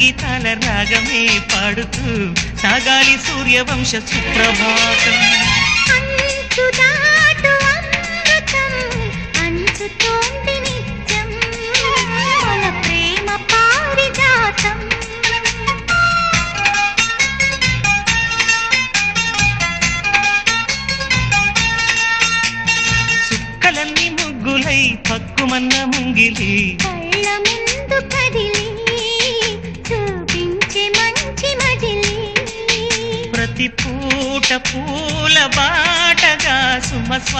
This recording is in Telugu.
సంగీతాల రాగమే పాడుతూ సాగాలి సూర్యవంశ సుప్రభాతం. అంచుదాటు అమృతం అంచుతోంది నిత్యం మన ప్రేమ పారిజాతం. చుక్కలన్నీ ముగ్గులై పక్కుమన్న ముంగిలి కళ్ళ ముందు కదిలి చూపించే మంచి మజిలి. ప్రతి పూట పూల బాటగా సుమస్వా